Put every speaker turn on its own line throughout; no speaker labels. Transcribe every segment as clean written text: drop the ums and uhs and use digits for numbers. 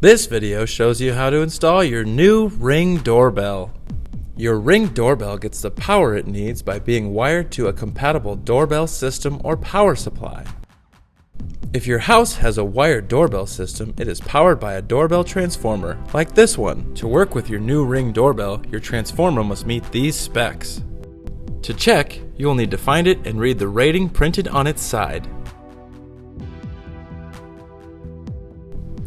This video shows you how to install your new Ring doorbell. Your Ring doorbell gets the power it needs by being wired to a compatible doorbell system or power supply. If your house has a wired doorbell system, it is powered by a doorbell transformer, like this one. To work with your new Ring doorbell, your transformer must meet these specs. To check, you will need to find it and read the rating printed on its side.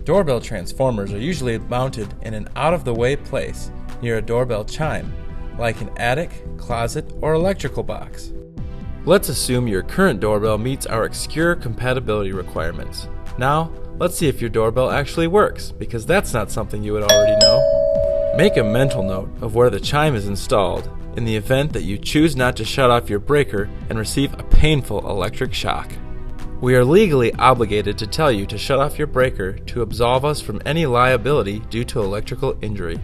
Doorbell transformers are usually mounted in an out-of-the-way place near a doorbell chime, like an attic, closet, or electrical box. Let's assume your current doorbell meets our obscure compatibility requirements. Now, let's see if your doorbell actually works, because that's not something you would already know. Make a mental note of where the chime is installed in the event that you choose not to shut off your breaker and receive a painful electric shock. We are legally obligated to tell you to shut off your breaker to absolve us from any liability due to electrical injury.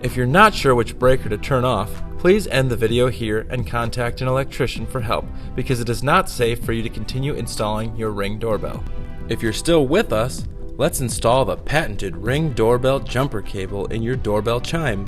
If you're not sure which breaker to turn off, please end the video here and contact an electrician for help, because it is not safe for you to continue installing your Ring doorbell. If you're still with us, let's install the patented Ring doorbell jumper cable in your doorbell chime.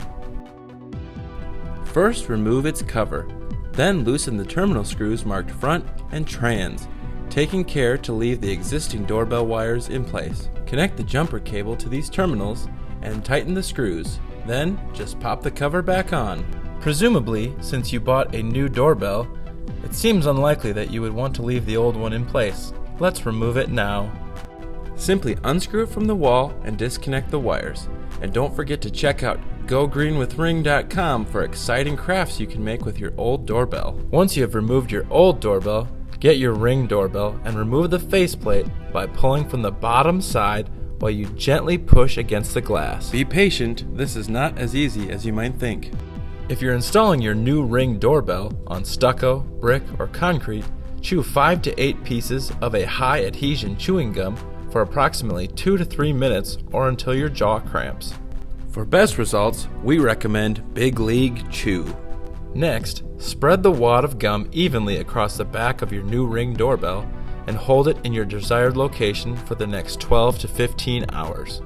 First, remove its cover, then loosen the terminal screws marked front and trans, taking care to leave the existing doorbell wires in place. Connect the jumper cable to these terminals and tighten the screws. Then, just pop the cover back on. Presumably, since you bought a new doorbell, it seems unlikely that you would want to leave the old one in place. Let's remove it now. Simply unscrew it from the wall and disconnect the wires. And don't forget to check out gogreenwithring.com for exciting crafts you can make with your old doorbell. Once you have removed your old doorbell, get your Ring doorbell and remove the faceplate by pulling from the bottom side while you gently push against the glass. Be patient, this is not as easy as you might think. If you're installing your new Ring doorbell on stucco, brick, or concrete, chew 5 to 8 pieces of a high adhesion chewing gum for approximately 2 to 3 minutes or until your jaw cramps. For best results, we recommend Big League Chew. Next, spread the wad of gum evenly across the back of your new Ring doorbell and hold it in your desired location for the next 12 to 15 hours.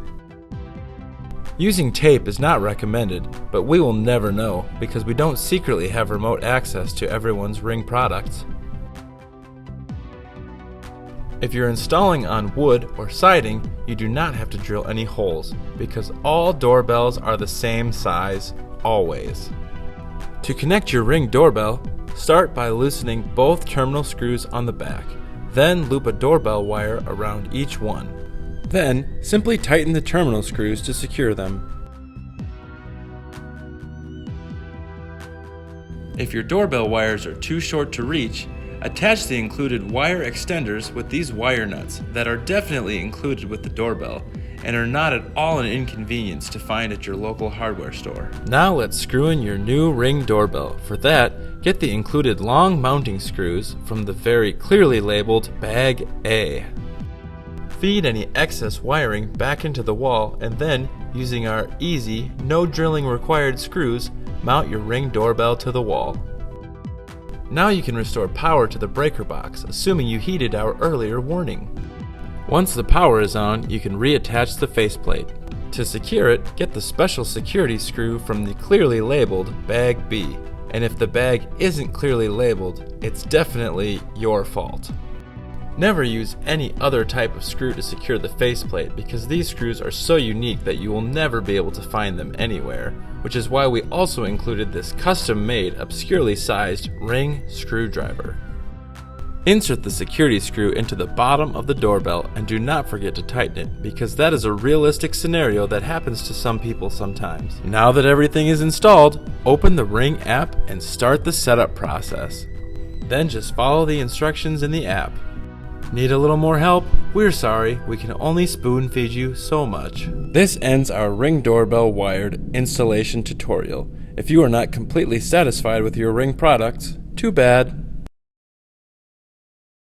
Using tape is not recommended, but we will never know because we don't secretly have remote access to everyone's Ring products. If you're installing on wood or siding, you do not have to drill any holes because all doorbells are the same size, always. To connect your Ring doorbell, start by loosening both terminal screws on the back. Then loop a doorbell wire around each one. Then, simply tighten the terminal screws to secure them. If your doorbell wires are too short to reach, attach the included wire extenders with these wire nuts that are definitely included with the doorbell and are not at all an inconvenience to find at your local hardware store. Now let's screw in your new Ring doorbell. For that, get the included long mounting screws from the very clearly labeled Bag A. Feed any excess wiring back into the wall and then, using our easy, no drilling required screws, mount your Ring doorbell to the wall. Now you can restore power to the breaker box, assuming you heeded our earlier warning. Once the power is on, you can reattach the faceplate. To secure it, get the special security screw from the clearly labeled Bag B. And if the bag isn't clearly labeled, it's definitely your fault. Never use any other type of screw to secure the faceplate because these screws are so unique that you will never be able to find them anywhere, which is why we also included this custom-made, obscurely sized Ring screwdriver. Insert the security screw into the bottom of the doorbell and do not forget to tighten it because that is a realistic scenario that happens to some people sometimes. Now that everything is installed, open the Ring app and start the setup process. Then just follow the instructions in the app. Need a little more help? We're sorry, we can only spoon feed you so much. This ends our Ring doorbell wired installation tutorial. If you are not completely satisfied with your Ring products, too bad.